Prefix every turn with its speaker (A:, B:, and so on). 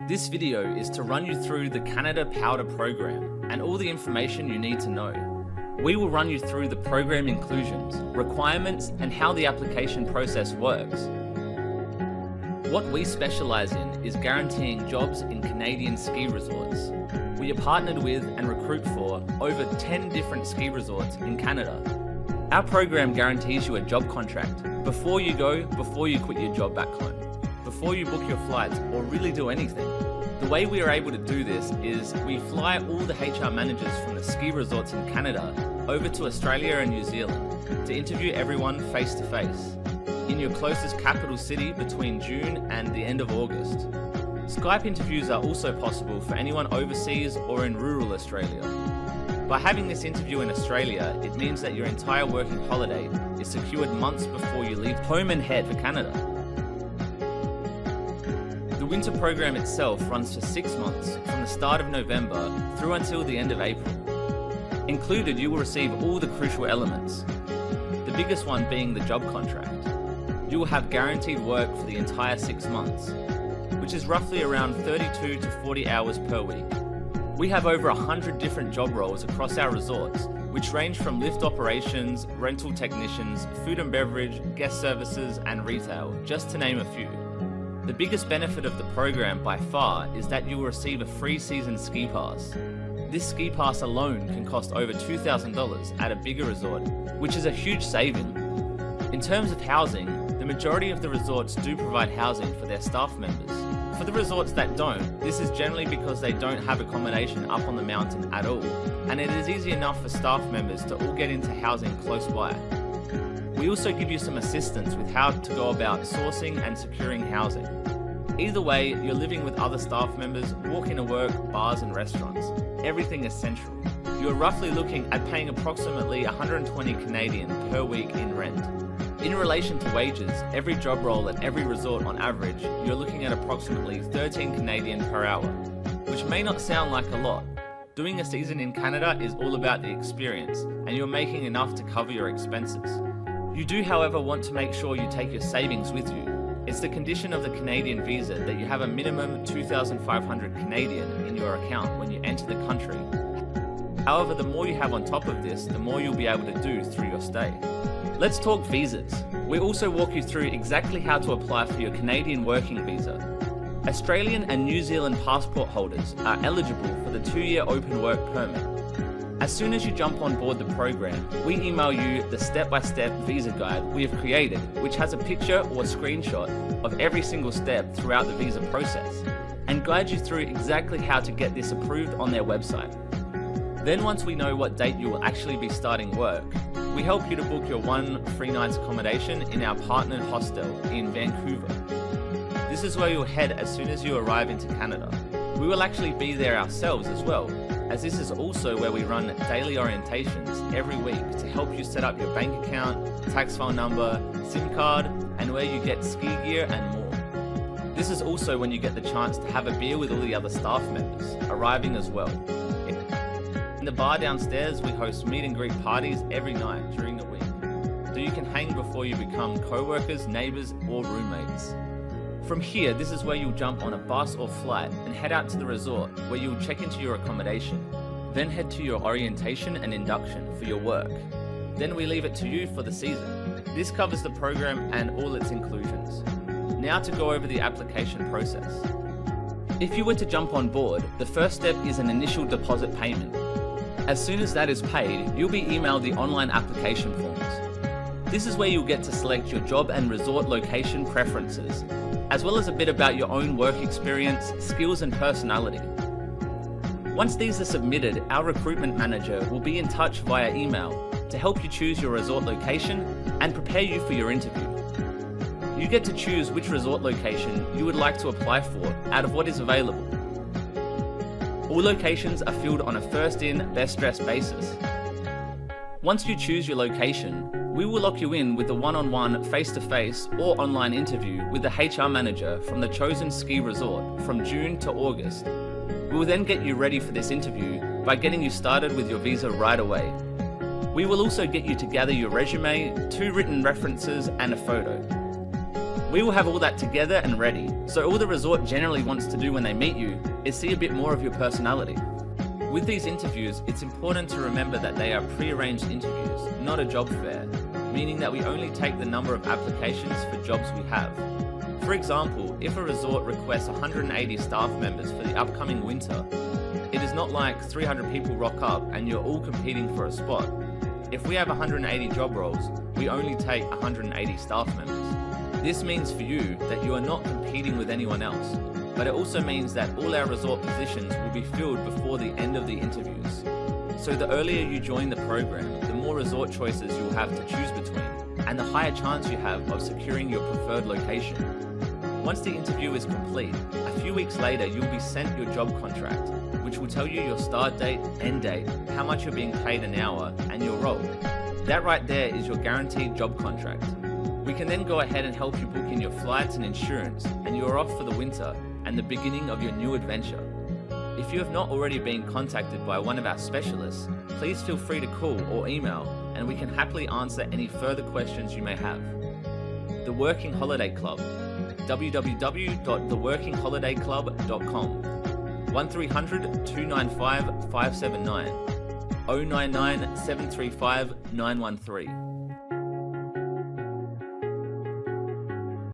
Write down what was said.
A: This video is to run you through the Canada Powder program and all the information you need to know. We will run you through the program inclusions, requirements, and how the application process works. What we specialize in is guaranteeing jobs in Canadian ski resorts. We are partnered with and recruit for over 10 different ski resorts in Canada. Our program guarantees you a job contract before you quit your job back home, before you book your flights or really do anything. The way we are able to do this is we fly all the HR managers from the ski resorts in Canada over to Australia and New Zealand to interview everyone face to face in your closest capital city between June and the end of August. Skype interviews are also possible for anyone overseas or in rural Australia. By having this interview in Australia, it means that your entire working holiday is secured months before you leave home and head for Canada. The winter program itself runs for 6 months from the start of November through until the end of April. Included, you will receive all the crucial elements, the biggest one being the job contract. You will have guaranteed work for the entire 6 months, which is roughly around 32 to 40 hours per week. We have over 100 different job roles across our resorts, which range from lift operations, rental technicians, food and beverage, guest services, and retail, just to name a few. The biggest benefit of the program by far is that you will receive a free season ski pass. This ski pass alone can cost over $2,000 at a bigger resort, which is a huge saving. In terms of housing, the majority of the resorts do provide housing for their staff members. For the resorts that don't, this is generally because they don't have accommodation up on the mountain at all, and it is easy enough for staff members to all get into housing close by. We also give you some assistance with how to go about sourcing and securing housing. Either way, you're living with other staff members, walking to work, bars and restaurants. Everything is central. You're roughly looking at paying approximately 120 Canadian per week in rent. In relation to wages, every job role at every resort on average, you're looking at approximately 13 Canadian per hour, which may not sound like a lot. Doing a season in Canada is all about the experience, and you're making enough to cover your expenses. You do, however, want to make sure you take your savings with you. It's the condition of the Canadian visa that you have a minimum 2,500 Canadian in your account when you enter the country. However, the more you have on top of this, the more you'll be able to do through your stay. Let's talk visas. We also walk you through exactly how to apply for your Canadian working visa. Australian and New Zealand passport holders are eligible for the 2-year open work permit. As soon as you jump on board the program, we email you the step-by-step visa guide we have created, which has a picture or screenshot of every single step throughout the visa process, and guide you through exactly how to get this approved on their website. Then once we know what date you will actually be starting work, we help you to book your 1 free night's accommodation in our partnered hostel in Vancouver. This is where you'll head as soon as you arrive into Canada. We will actually be there ourselves as well, as this is also where we run daily orientations every week to help you set up your bank account, tax file number, SIM card, and where you get ski gear and more. This is also when you get the chance to have a beer with all the other staff members arriving as well. In the bar downstairs, we host meet and greet parties every night during the week, so you can hang before you become co-workers, neighbours or roommates. From here, this is where you'll jump on a bus or flight and head out to the resort where you'll check into your accommodation, then head to your orientation and induction for your work. Then we leave it to you for the season. This covers the program and all its inclusions. Now to go over the application process. If you were to jump on board, the first step is an initial deposit payment. As soon as that is paid, you'll be emailed the online application forms. This is where you'll get to select your job and resort location preferences, as well as a bit about your own work experience, skills and personality. Once these are submitted, our recruitment manager will be in touch via email to help you choose your resort location and prepare you for your interview. You get to choose which resort location you would like to apply for out of what is available. All locations are filled on a first in, best dressed basis. Once you choose your location, we will lock you in with a one-on-one, face-to-face or online interview with the HR manager from the chosen ski resort from June to August. We will then get you ready for this interview by getting you started with your visa right away. We will also get you to gather your resume, 2 written references and a photo. We will have all that together and ready, so all the resort generally wants to do when they meet you is see a bit more of your personality. With these interviews, it's important to remember that they are pre-arranged interviews, not a job fair, meaning that we only take the number of applications for jobs we have. For example, if a resort requests 180 staff members for the upcoming winter, it is not like 300 people rock up and you're all competing for a spot. If we have 180 job roles, we only take 180 staff members. This means for you that you are not competing with anyone else, but it also means that all our resort positions will be filled before the end of the interviews. So the earlier you join the program, the more resort choices you'll have to choose between, and the higher chance you have of securing your preferred location. Once the interview is complete, a few weeks later you'll be sent your job contract, which will tell you your start date, end date, how much you're being paid an hour, and your role. That right there is your guaranteed job contract. We can then go ahead and help you book in your flights and insurance, and you are off for the winter and the beginning of your new adventure. If you have not already been contacted by one of our specialists, please feel free to call or email, and we can happily answer any further questions you may have. The Working Holiday Club, www.theworkingholidayclub.com, 1300 295 579, 099 735 913.